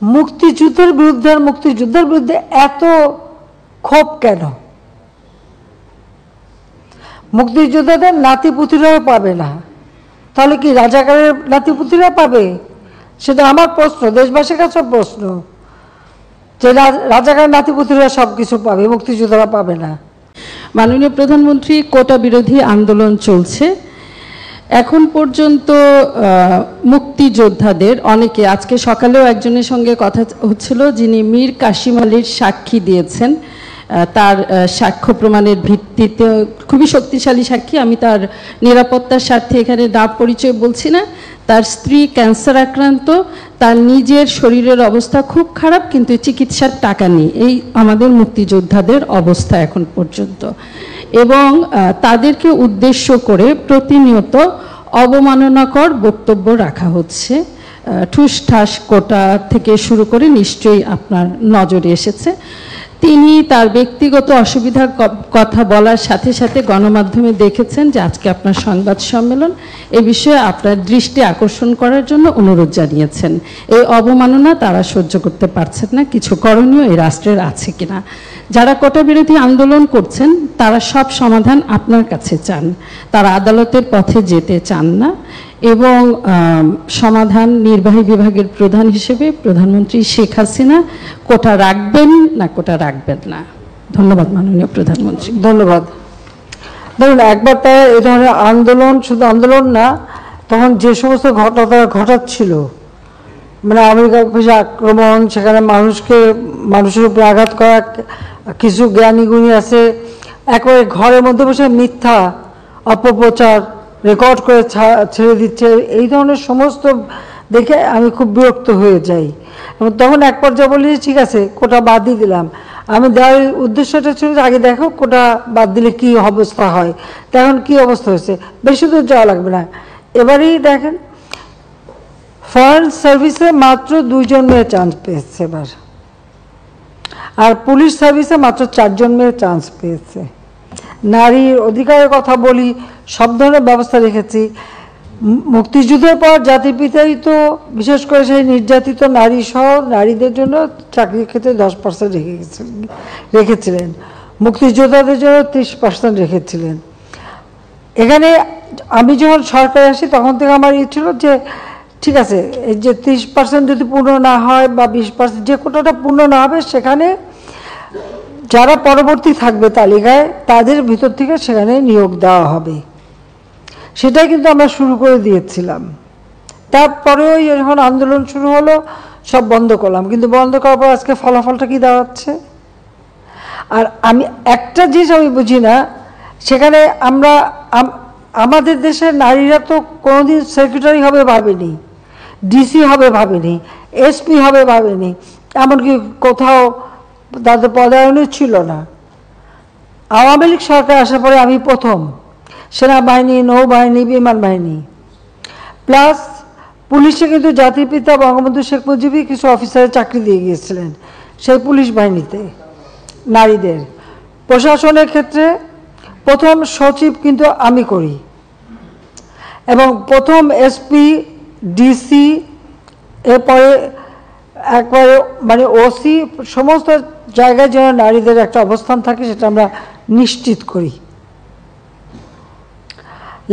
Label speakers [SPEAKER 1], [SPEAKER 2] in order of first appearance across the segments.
[SPEAKER 1] মুক্তিযুদ্ধের বিরুদ্ধে আর মুক্তিযুদ্ধের বিরুদ্ধে এত ক্ষোভ কেন? মুক্তিযোদ্ধাদের নাতিপুতিরাও পাবে না, তাহলে কি রাজাকারের নাতিপুতিরা পাবে? সেটা আমার প্রশ্ন, দেশবাসীর কাছে প্রশ্ন, যে রাজাকারের নাতিপুতিরা সব কিছু পাবে, মুক্তিযোদ্ধারা পাবে না।
[SPEAKER 2] মাননীয় প্রধানমন্ত্রী, কোটা বিরোধী আন্দোলন চলছে এখন পর্যন্ত। মুক্তিযোদ্ধাদের অনেকে, আজকে সকালেও একজনের সঙ্গে কথা হচ্ছিল যিনি মীর কাসিম আলীর সাক্ষী দিয়েছেন, তার সাক্ষ্য প্রমাণের ভিত্তিতে খুবই শক্তিশালী সাক্ষী। আমি তার নিরাপত্তার স্বার্থে এখানে নাম পরিচয় বলছি না। তার স্ত্রী ক্যান্সার আক্রান্ত, তার নিজের শরীরের অবস্থা খুব খারাপ, কিন্তু চিকিৎসার টাকা নেই। এই আমাদের মুক্তিযোদ্ধাদের অবস্থা এখন পর্যন্ত। এবং তাদেরকে উদ্দেশ্য করে প্রতিনিয়ত অবমাননাকর বক্তব্য রাখা হচ্ছে। ঠুসঠাস কোটা থেকে শুরু করে নিশ্চয়ই আপনার নজরে এসেছে। তিনি তার ব্যক্তিগত অসুবিধার কথা বলার সাথে সাথে গণমাধ্যমে দেখেছেন যে আজকে আপনার সংবাদ সম্মেলন, এ বিষয়ে আপনার দৃষ্টি আকর্ষণ করার জন্য অনুরোধ জানিয়েছেন। এই অবমাননা তারা সহ্য করতে পারছেন না, কিছু করণীয় এই রাষ্ট্রের আছে কিনা। যারা কোটা বিরোধী আন্দোলন করছেন তারা সব সমাধান আপনার কাছে চান, তারা আদালতের পথে যেতে চান না। এবং সমাধান নির্বাহী বিভাগের প্রধান হিসেবে প্রধানমন্ত্রী শেখ হাসিনা কোটা রাখবেন না কোটা রাখবেন না। ধন্যবাদ মাননীয় প্রধানমন্ত্রী।
[SPEAKER 1] ধন্যবাদ। ধরুন, একবার তারা এই ধরনের আন্দোলন, শুধু আন্দোলন না, তখন যে সমস্ত ঘটনা তারা ঘটাচ্ছিল, মানে আমেরিকা অফিসে আক্রমণ, সেখানে মানুষের উপরে আঘাত করা, কিছু জ্ঞানী গুণী আছে একেবারে ঘরের মধ্যে বসে মিথ্যা অপপ্রচার রেকর্ড করে ছেড়ে দিচ্ছে, এই ধরনের সমস্ত দেখে আমি খুব বিরক্ত হয়ে যাই। এবং তখন এক পর্যায়ে বলি ঠিক আছে কোটা বাদ দিয়ে দিলাম। আমি দেওয়ার উদ্দেশ্যটা ছিল যে আগে দেখো কোটা বাদ দিলে কী অবস্থা হয়। তখন কী অবস্থা হয়েছে, বেশি দূর যাওয়া লাগবে না। এবারেই দেখেন, ফরেন সার্ভিসে মাত্র 2 জন মেয়ে চান্স পেয়েছে এবার, আর পুলিশ সার্ভিসে মাত্র 4 জন মেয়ে চান্স পেয়েছে। নারীর অধিকারের কথা বলি, সব ধরনের ব্যবস্থা রেখেছি। মুক্তিযুদ্ধের পর জাতির পিতাই তো বিশেষ করে সেই নির্যাতিত নারী সহ নারীদের জন্য চাকরির ক্ষেত্রে 10% রেখেছিলেন, মুক্তিযোদ্ধাদের জন্য 30% রেখেছিলেন। এখানে আমি যখন সরকারে আসি তখন থেকে আমার ছিল যে ঠিক আছে, এই যে 30% যদি পূর্ণ না হয় বা 20%, যে কোটাটা পূর্ণ না হবে সেখানে যারা পরবর্তী থাকবে তালিকায় তাদের ভিতর থেকে সেখানে নিয়োগ দেওয়া হবে। সেটাই কিন্তু আমরা শুরু করে দিয়েছিলাম। তারপরেও যখন আন্দোলন শুরু হলো সব বন্ধ করলাম, কিন্তু বন্ধ করার পর আজকে ফলাফলটা কি দাঁড়াচ্ছে। আর আমি একটা জিনিস আমি বুঝি না, সেখানে আমাদের দেশের নারীরা তো কোনোদিন সেক্রেটারি হবে ভাবেনি, ডিসি হবে ভাবেনি, এসপি হবে ভাবেনি, এমনকি কোথাও তাদের পদায়নও ছিল না। আওয়ামী লীগ সরকার আসার পরে আমি প্রথম সেনাবাহিনী, নৌবাহিনী, বিমান বাহিনী প্লাস পুলিশে কিন্তু জাতির পিতা বঙ্গবন্ধু শেখ মুজিবই কিছু অফিসারের চাকরি দিয়ে গিয়েছিলেন সেই পুলিশ বাহিনীতে নারীদের। প্রশাসনের ক্ষেত্রে প্রথম সচিব কিন্তু আমি করি, এবং প্রথম এসপি, ডিসি, এরপরে একবারে মানে ওসি, সমস্ত জায়গায় যেন নারীদের একটা অবস্থান থাকে সেটা আমরা নিশ্চিত করি।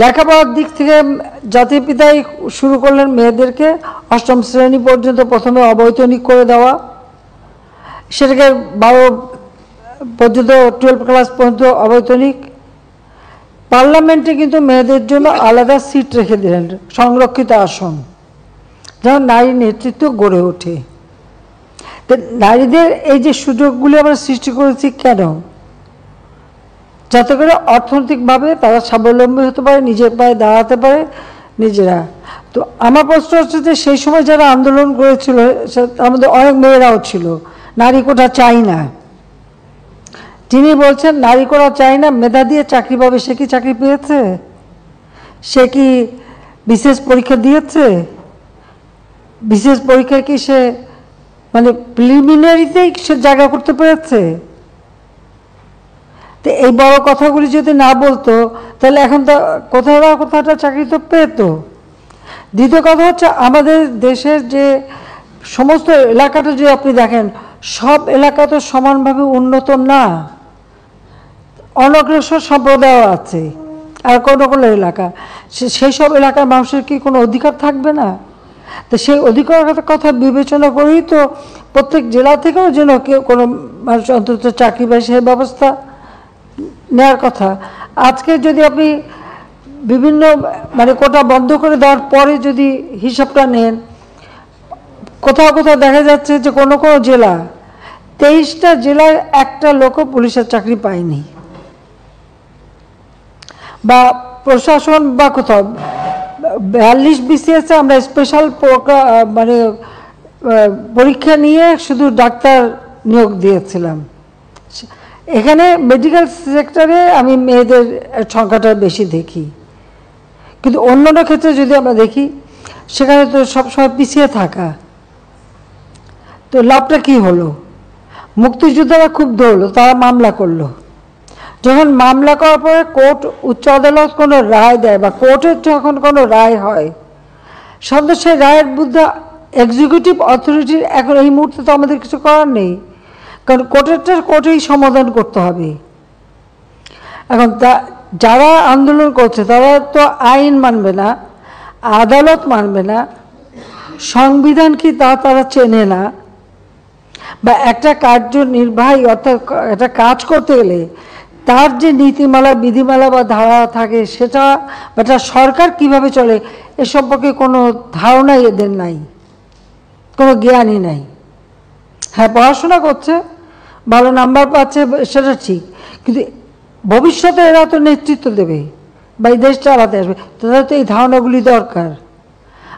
[SPEAKER 1] লেখাপড়ার দিক থেকে জাতির পিতাই শুরু করলেন মেয়েদেরকে 8ম শ্রেণী পর্যন্ত প্রথমে অবৈতনিক করে দেওয়া, সেটাকে 12 পর্যন্ত 12 ক্লাস পর্যন্ত অবৈতনিক। পার্লামেন্টে কিন্তু মেয়েদের জন্য আলাদা সিট রেখে দিলেন, সংরক্ষিত আসন, যেন নারী নেতৃত্ব গড়ে ওঠে। তো নারীদের এই যে সুযোগগুলি আমরা সৃষ্টি করেছি কেন? যাতে করে অর্থনৈতিকভাবে তারা স্বাবলম্বী হতে পারে, নিজের পায়ে দাঁড়াতে পারে নিজেরা। তো আমার প্রশ্ন হচ্ছে যে সেই সময় যারা আন্দোলন করেছিল আমাদের অনেক মেয়েরাও ছিল, নারী কোটা চাই না। যিনি বলছেন নারী কোটা চাই না, মেধা দিয়ে চাকরি পাবে, সে কি চাকরি পেয়েছে? সে কি বিশেষ পরীক্ষা দিয়েছে? বিশেষ পরীক্ষায় কি সে মানে প্রিলিমিনারিতেই সে জায়গা করতে পেরেছে? তো এই বড় কথাগুলি যদি না বলতো তাহলে এখন তো কোথাও না কোথাও চাকরি তো পেত। দ্বিতীয় কথা হচ্ছে আমাদের দেশের যে সমস্ত এলাকাটা যদি আপনি দেখেন, সব এলাকা তো সমানভাবে উন্নত না, অনগ্রসর সম্প্রদায় আছে, আর কোনো কোনো এলাকা, সেই সব এলাকার মানুষের কি কোনো অধিকার থাকবে না? তো সেই অধিকারের কথা বিবেচনা করেই তো প্রত্যেক জেলা থেকেও যেন কেউ কোনো মানুষ অন্তত চাকরি পায় সেই ব্যবস্থা নেওয়ার কথা। আজকে যদি আপনি বিভিন্ন মানে কোটা বন্ধ করে দেওয়ার পরে যদি হিসাবটা নেন, কোথাও কোথাও দেখা যাচ্ছে যে কোনো কোনো জেলা, 23টা জেলায় একটা লোকও পুলিশের চাকরি পায়নি, বা প্রশাসন বা কোথাও 42 BCS আমরা স্পেশাল মানে পরীক্ষা নিয়ে শুধু ডাক্তার নিয়োগ দিয়েছিলাম। এখানে মেডিকেল সেক্টরে আমি মেয়েদের সংখ্যাটা বেশি দেখি, কিন্তু অন্যান্য ক্ষেত্রে যদি আমরা দেখি সেখানে তো সবসময় পিছিয়ে থাকা। তো লাভটা কি হলো? মুক্তিযোদ্ধারা খুব দৌড়লো, তারা মামলা করলো। যখন মামলা করার পরে কোর্ট, উচ্চ আদালত কোনো রায় দেয় বা কোর্টের যখন কোনো রায় হয়, সাধারণত সেই রায়ের বিরুদ্ধে এক্সিকিউটিভ অথরিটির এখন এই মুহূর্তে তো আমাদের কিছু করার নেই, কারণ কোর্টেই সমাধান করতে হবে। এখন যারা আন্দোলন করছে তারা তো আইন মানবে না, আদালত মানবে না, সংবিধান কি তারা চেনে না, বা একটা কার্যনির্বাহী অর্থাৎ একটা কাজ করতে গেলে তার যে নীতিমালা, বিধিমালা বা ধারা থাকে সেটা, বা একটা সরকার কিভাবে চলে এ সম্পর্কে কোনো ধারণাই এদের নাই, কোনো জ্ঞানই নাই। হ্যাঁ, পড়াশোনা করছে, ভালো নাম্বার পাচ্ছে, সেটা ঠিক, কিন্তু ভবিষ্যতে এরা তো নেতৃত্ব দেবে বা এই দেশ চালাতে আসবে, তাদের তো এই ধারণাগুলি দরকার।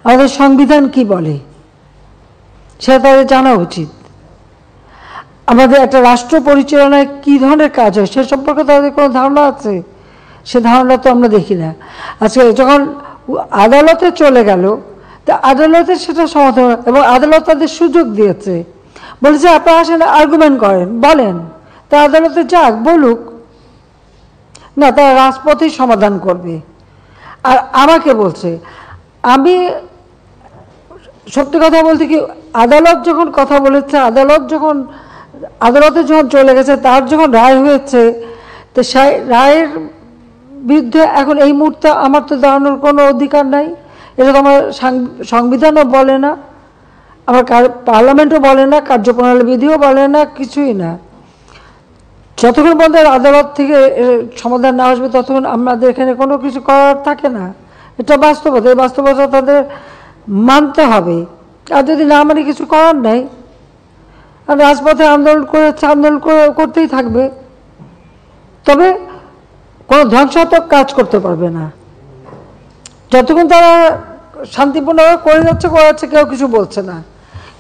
[SPEAKER 1] আমাদের সংবিধান কি বলে সেটা তাদের জানা উচিত। আমাদের একটা রাষ্ট্র পরিচালনায় কী ধরনের কাজ হয় সে সম্পর্কে তাদের কোনো ধারণা আছে? সে ধারণা তো আমরা দেখি না। আজকে যখন আদালতে চলে গেল, তা আদালতে সেটা সমাধান, এবং আদালত তাদের সুযোগ দিয়েছে, বলেছে আপনারা আসেন, আর্গুমেন্ট করেন, বলেন, তা আদালতে যাক, বলুক না, তারা রাজপথেই সমাধান করবে। আর আমাকে বলছে, আমি সত্যি কথা বলতে কি, আদালত যখন কথা বলেছে, আদালতে যখন চলে গেছে, তার যখন রায় হয়েছে, তো সেই রায়ের বিরুদ্ধে এখন এই মুহূর্তে আমার তো দাঁড়ানোর কোনো অধিকার নাই। এটা তো আমার সংবিধানও বলে না, আমার পার্লামেন্টও বলে না, কার্যপ্রণালী বিধিও বলে না, কিছুই না। যতক্ষণ পর্যন্ত আদালত থেকে সমাধান না আসবে ততক্ষণ আমাদের এখানে কোনো কিছু করার থাকে না। এটা বাস্তবতা, এই বাস্তবতা তাদের মানতে হবে। আর যদি না মানে কিছু করার নাই, আর রাজপথে আন্দোলন করেছে, আন্দোলন করতেই থাকবে, তবে কোনো ধ্বংসাত্মক কাজ করতে পারবে না। যতক্ষণ তারা শান্তিপূর্ণভাবে করাচ্ছে, কেউ কিছু বলছে না।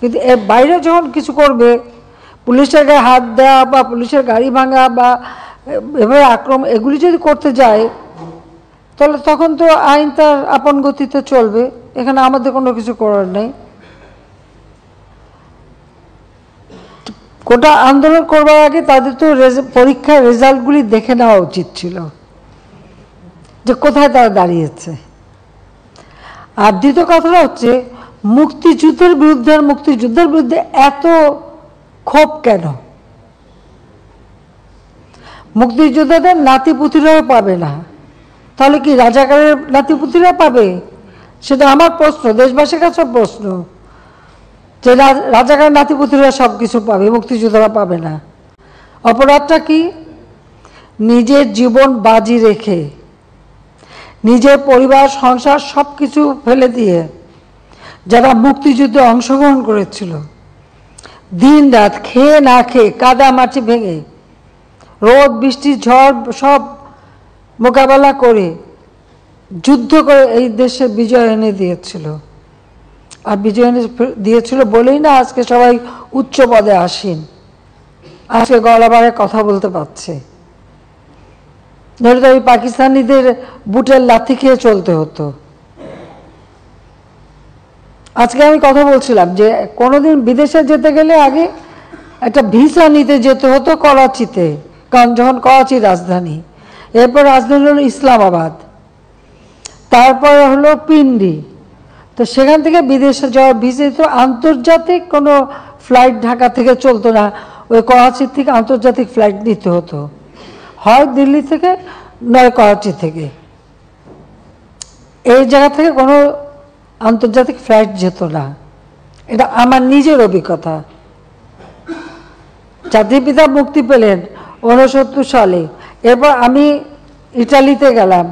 [SPEAKER 1] কিন্তু এর বাইরে যখন কিছু করবে, পুলিশের গায়ে হাত দেওয়া বা পুলিশের গাড়ি ভাঙা বা এভাবে আক্রমণ, এগুলি যদি করতে যায়, তাহলে তখন তো আইন তার আপন গতিতে চলবে, এখানে আমাদের কোনো কিছু করার নেই। কোটা আন্দোলন করবার আগে তাদের তো পরীক্ষার রেজাল্টগুলি দেখে নেওয়া উচিত ছিল, যে কোথায় তারা দাঁড়িয়েছে। আর দ্বিতীয় কথাটা হচ্ছে, মুক্তিযুদ্ধের বিরুদ্ধে এত ক্ষোভ কেন? মুক্তিযোদ্ধাদের নাতিপুতিরাও পাবে না, তাহলে কি রাজাকারের নাতিপুতিরা পাবে? সেটা আমার প্রশ্ন, দেশবাসীর কাছে প্রশ্ন, যে রাজাকারের নাতিপুতিরা সব কিছু পাবে, মুক্তিযোদ্ধারা পাবে না। অপরাধটা কি? নিজের জীবন বাজি রেখে, নিজের পরিবার, সংসার সব কিছু ফেলে দিয়ে যারা মুক্তিযুদ্ধে অংশগ্রহণ করেছিল, দিন রাত খেয়ে না খেয়ে, কাদা মাটি ভেঙে, রোদ বৃষ্টি ঝড় সব মোকাবেলা করে, যুদ্ধ করে এই দেশে বিজয় এনে দিয়েছিল। আর বিজয় এনে দিয়েছিল বলেই না আজকে সবাই উচ্চ পদে আসীন, আজকে গলাবারে কথা বলতে পারছে। নইলে তো ওই পাকিস্তানিদের বুটের লাথি খেয়ে চলতে হতো। আজকে আমি কথা বলছিলাম যে কোনোদিন বিদেশে যেতে গেলে আগে একটা ভিসা নিতে যেতে হতো করাচিতে, কারণ যখন করাচি রাজধানী, এরপর রাজধানী হলো ইসলামাবাদ, তারপরে হলো পিন্ডি, তো সেখান থেকে বিদেশে যাওয়ার ভিসা তো আন্তর্জাতিক কোনো ফ্লাইট ঢাকা থেকে চলতো না, ওই করাচির থেকে আন্তর্জাতিক ফ্লাইট নিতে হতো, হয় দিল্লি থেকে নয় করাচি থেকে। এই জায়গা থেকে কোনো আন্তর্জাতিক ফ্লাইট যেত না, এটা আমার নিজের অভিজ্ঞতা। জাতির পিতা মুক্তি পেলেন 69 সালে, এরপর আমি ইটালিতে গেলাম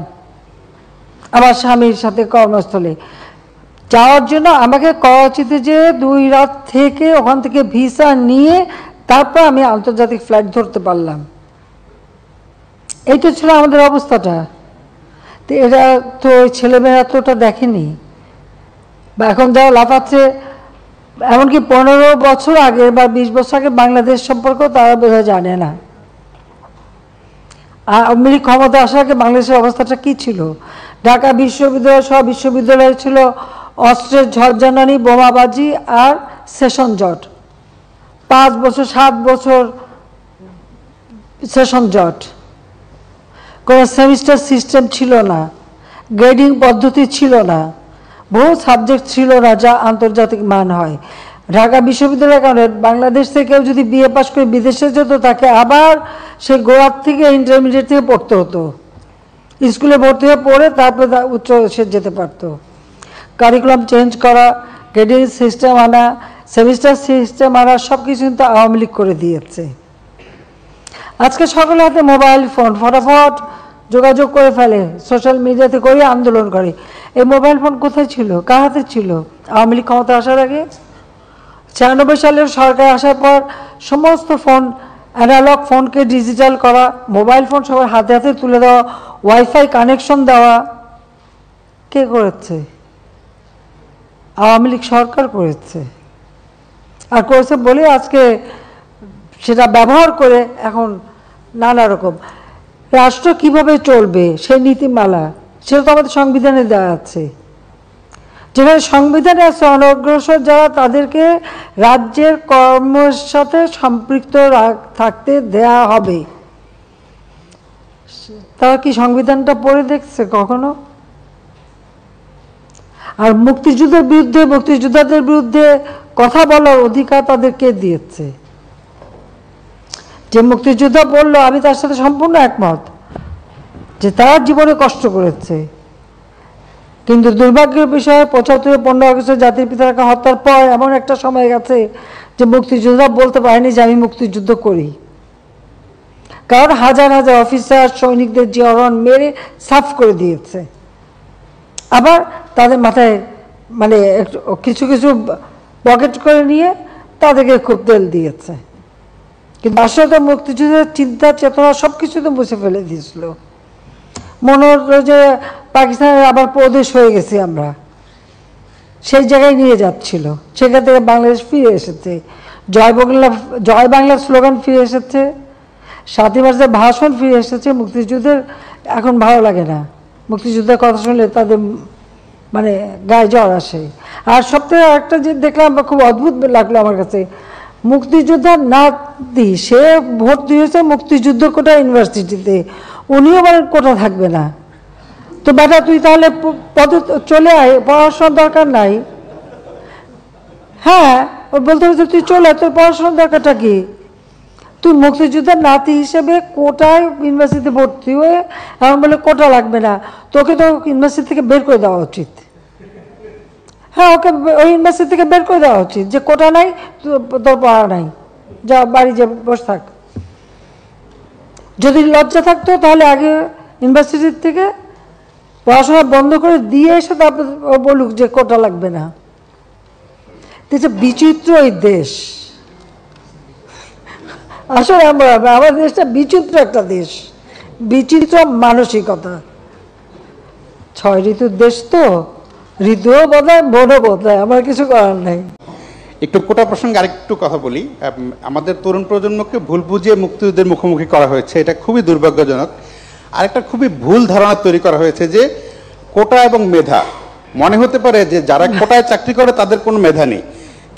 [SPEAKER 1] আমার স্বামীর সাথে কর্মস্থলে। যাওয়ার জন্য আমাকে করাচিতে যে 2 রাত থেকে ওখান থেকে ভিসা নিয়ে তারপর আমি আন্তর্জাতিক ফ্লাইট ধরতে পারলাম। এইটা ছিল আমাদের অবস্থাটা। তো এরা তো ছেলেমেয়েরা তো ওটা দেখেনি, বা এখন যারা লাফাচ্ছে, এমনকি 15 বছর আগে বা 20 বছর আগে বাংলাদেশ সম্পর্কেও তারা বোধহয় জানে না। আওয়ামী লীগ ক্ষমতা আসার আগে বাংলাদেশের অবস্থাটা কী ছিল? ঢাকা বিশ্ববিদ্যালয় সব বিশ্ববিদ্যালয় ছিল অস্ত্রের ঝড়জানানি, বোমাবাজি আর সেশন জট। 5 বছর 7 বছর সেশন জট, কোনো সেমিস্টার সিস্টেম ছিল না, গ্রেডিং পদ্ধতি ছিল না, বহু সাবজেক্ট ছিল না যা আন্তর্জাতিক মান হয়। ঢাকা বিশ্ববিদ্যালয়ের কারণে বাংলাদেশ থেকে কেউ যদি বিএ পাস করে বিদেশে যেত তাকে আবার সেই গোড়ার থেকে ইন্টারমিডিয়েট থেকে পড়তে হতো, স্কুলে ভর্তি হয়ে পড়ে তারপরে উচ্চ সে যেতে পারতো। কারিকুলাম চেঞ্জ করা, গ্রেডিং সিস্টেম আনা, সেমিস্টার সিস্টেম আনা, সব কিছু কিন্তু আওয়ামী লীগ করে দিয়েছে। আজকে সকলের হাতে মোবাইল ফোন, ফটাফট যোগাযোগ করে ফেলে, সোশ্যাল মিডিয়াতে করে আন্দোলন করে। এই মোবাইল ফোন কোথায় ছিল, কার হাতে ছিল আওয়ামী লীগ ক্ষমতা আসার আগে? 96 সালের সরকার আসার পর সমস্ত ফোন, অ্যানালগ ফোনকে ডিজিটাল করা, মোবাইল ফোন সবার হাতে হাতে তুলে দেওয়া, ওয়াইফাই কানেকশন দেওয়া, কে করেছে? আওয়ামী লীগ সরকার করেছে। আর করেছে বলে আজকে সেটা ব্যবহার করে এখন নানা রকম রাষ্ট্র কিভাবে চলবে সেই নীতিমালা, সেটা তো আমাদের সংবিধানে দেওয়া আছে। যেখানে সংবিধানে আছে অনগ্রসর যারা তাদেরকে রাজ্যের কর্মের সাথে সম্পৃক্ত থাকতে দেয়া হবে। তারা কি সংবিধানটা পড়ে দেখছে কখনো? আর মুক্তিযুদ্ধের বিরুদ্ধে, মুক্তিযোদ্ধাদের বিরুদ্ধে কথা বলার অধিকার তাদেরকে দিয়েছে। যে মুক্তিযোদ্ধা বললো, আমি তার সাথে সম্পূর্ণ একমত যে তার জীবনে কষ্ট করেছে, কিন্তু দুর্ভাগ্যের বিষয় 75-15 আগস্টে জাতির পিতাকে হত্যার পর এমন একটা সময় গেছে যে মুক্তিযোদ্ধা বলতে পারেনি যে আমি মুক্তিযুদ্ধ করি, কারণ হাজার হাজার অফিসার সৈনিকদের জীবন মেরে সাফ করে দিয়েছে। আবার তাদের মাথায় মানে কিছু কিছু পকেট করে নিয়ে তাদেরকে খুব তেল দিয়েছে, কিন্তু আসলে মুক্তিযুদ্ধের চিন্তা চেতনা সব কিছু তো মুছে ফেলে দিয়েছিল। মনে হলো যে পাকিস্তানের আবার প্রদেশ হয়ে গেছি আমরা, সেই জায়গায় নিয়ে যাচ্ছিল। সেখান থেকে বাংলাদেশ ফিরে এসেছে, জয় বাংলা স্লোগান ফিরে এসেছে, 7ই মার্চের ভাষণ ফিরে এসেছে। মুক্তিযুদ্ধের এখন ভালো লাগে না, মুক্তিযুদ্ধের কথা শুনলে তাদের মানে গায়ে জ্বর আসে। আর সবথেকে একটা যে দেখলাম খুব অদ্ভুত লাগলো আমার কাছে, মুক্তিযোদ্ধার নাতি সে ভর্তি হয়েছে মুক্তিযুদ্ধ কোটা ইউনিভার্সিটিতে, উনিও বলেন কোটা থাকবে না। তো বেটা তুই তাহলে পদে চলে আয়, পড়াশোনার দরকার নাই। হ্যাঁ, ও বলতে হচ্ছে তুই চলে আয়, তোর পড়াশোনার দরকারটা কি? তুই মুক্তিযোদ্ধার নাতি হিসেবে কোটায় ইউনিভার্সিটিতে ভর্তি হয়ে এমন বলে কোটা লাগবে না, তোকে তো ইউনিভার্সিটি থেকে বের করে দেওয়া উচিত। হ্যাঁ, ওকে ওই ইউনিভার্সিটি থেকে বের করে দেওয়া উচিত যে কোটা নাই, তোর পড়া নাই, যা বাড়ি যে বসে থাক। যদি লজ্জা থাকতো তাহলে আগে ইউনিভার্সিটির থেকে পড়াশোনা বন্ধ করে দিয়ে এসে তারপর বলুক যে কোটা লাগবে না। বিচিত্র এই দেশ, আসলে আমার দেশটা বিচিত্র একটা দেশ, বিচিত্র মানসিকতা। 6 ঋতুর দেশ তো, ঋতুও বদলায়, মনও বদলায়, আমার কিছু করার নাই।
[SPEAKER 3] একটু কোটা প্রসঙ্গে আরেকটু কথা বলি। আমাদের তরুণ প্রজন্মকে ভুল বুঝিয়ে মুক্তিযুদ্ধের মুখোমুখি করা হয়েছে, এটা খুবই দুর্ভাগ্যজনক। আরেকটা খুবই ভুল ধারণা তৈরি করা হয়েছে যে কোটা এবং মেধা, মনে হতে পারে যে যারা কোটায় চাকরি করে তাদের কোনো মেধা নেই,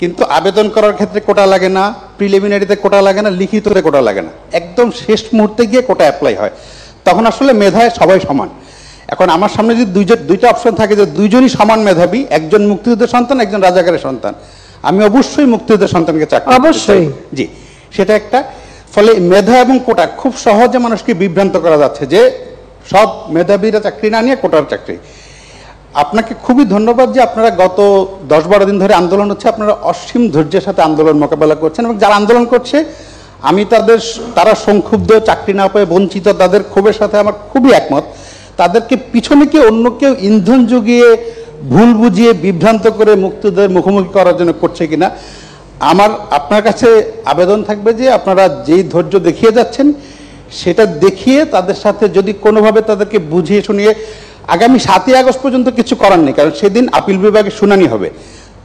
[SPEAKER 3] কিন্তু আবেদন করার ক্ষেত্রে কোটা লাগে না, প্রিলিমিনারিতে কোটা লাগে না, লিখিততে কোটা লাগে না, একদম শেষ মুহূর্তে গিয়ে কোটা অ্যাপ্লাই হয়। তখন আসলে মেধায় সবাই সমান। এখন আমার সামনে যদি দুইটা অপশন থাকে যে দুইজনই সমান মেধাবী, একজন মুক্তিযুদ্ধের সন্তান, একজন রাজাকারের সন্তান, আমি অবশ্যই মুক্তিযুদ্ধের সন্তানকে চাকরি দিতে চাই।
[SPEAKER 1] অবশ্যই।
[SPEAKER 3] জি, সেটা একটা। ফলে মেধা এবং কোটা খুব সহজে মানুষকে বিভ্রান্ত করা যাচ্ছে যে সব মেধাবীরা চাকরি না নিয়ে কোটার চাকরি। আপনাকে খুবই ধন্যবাদ যে আপনারা গত 10-12 দিন ধরে আন্দোলন হচ্ছে, আপনারা অসীম ধৈর্যের সাথে আন্দোলন মোকাবেলা করছেন, এবং যারা আন্দোলন করছে আমি তারা সংক্ষুব্ধ, চাকরি না পেয়ে বঞ্চিত, তাদের ক্ষোভের সাথে আমার খুবই একমত। তাদেরকে পিছনে কি অন্য কেউ ইন্ধন জুগিয়ে ভুল বুঝিয়ে বিভ্রান্ত করে মুক্তিযুদ্ধের মুখোমুখি করার জন্য করছে কিনা, আমার আপনার কাছে আবেদন থাকবে যে আপনারা যেই ধৈর্য দেখিয়ে যাচ্ছেন সেটা দেখিয়ে তাদের সাথে যদি কোনোভাবে তাদেরকে বুঝিয়ে শুনিয়ে, আগামী 7ই আগস্ট পর্যন্ত কিছু করার নেই, কারণ সেদিন আপিল বিভাগে শুনানি হবে,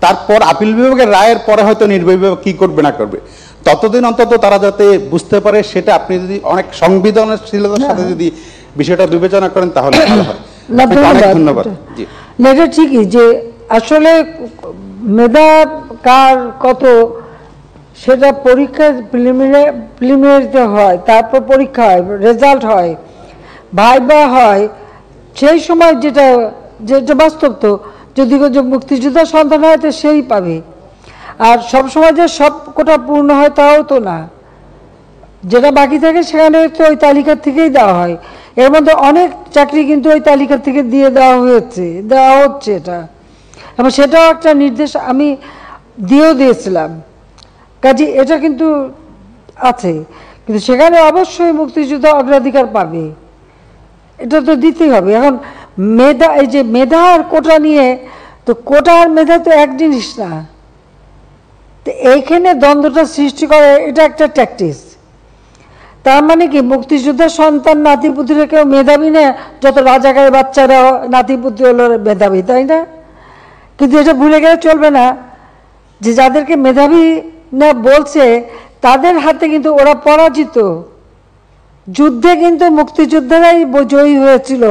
[SPEAKER 3] তারপর আপিল বিভাগের রায়ের পরে হয়তো নির্বাহী বিভাগ কী করবে না করবে, ততদিন অন্তত তারা যাতে বুঝতে পারে, সেটা আপনি যদি অনেক সংবেদনশীলতার সাথে যদি বিষয়টা বিবেচনা করেন তাহলে ভালো হয়। অনেক ধন্যবাদ। জি,
[SPEAKER 1] এটা ঠিকই যে আসলে মেধা কার কত সেটা পরীক্ষা প্রিলিমিনারিতে হয়, তারপর পরীক্ষা হয়, রেজাল্ট হয়, ভাইবা হয়, সেই সময় যেটা বাস্তব। তো যদি মুক্তিযোদ্ধার সন্তান হয় তো সেই পাবে, আর সব সময় যে সব কোটা পূর্ণ হয় তাও তো না, যেটা বাকি থাকে সেখানে তো ওই তালিকার থেকেই দেওয়া হয়। এর মধ্যে অনেক চাকরি কিন্তু ওই তালিকা থেকে দেওয়া হচ্ছে এটা, এবং সেটাও একটা নির্দেশ আমি দিয়েছিলাম, কাজে এটা কিন্তু আছে। কিন্তু সেখানে অবশ্যই মুক্তিযোদ্ধা অগ্রাধিকার পাবে, এটা তো দিতেই হবে। এখন মেধা, এই যে মেধা আর কোটা নিয়ে, তো কোটা আর মেধা তো এক জিনিস না, তো এইখানে দ্বন্দ্বটা সৃষ্টি করে, এটা একটা ট্যাকটিস। তার মানে কি মুক্তিযোদ্ধার সন্তান নাতিপুতিরা কেউ মেধাবী না, যত রাজাকারের বাচ্চারা নাতিপুতি হলো মেধাবী, তাই না? কিন্তু এটা ভুলে গেলে চলবে না যে যাদেরকে মেধাবী না বলছে তাদের হাতে কিন্তু ওরা পরাজিত। যুদ্ধে কিন্তু মুক্তিযোদ্ধারাই জয়ী হয়েছিল,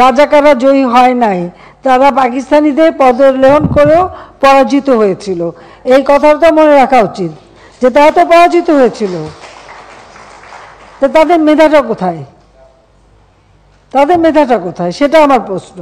[SPEAKER 1] রাজাকাররা জয়ী হয় নাই, তারা পাকিস্তানিদের পদলেহন করেও পরাজিত হয়েছিল। এই কথাটা মনে রাখা উচিত যে তারা তো পরাজিত হয়েছিল, তো তাদের মেধাটা কোথায়? সেটা আমার প্রশ্ন।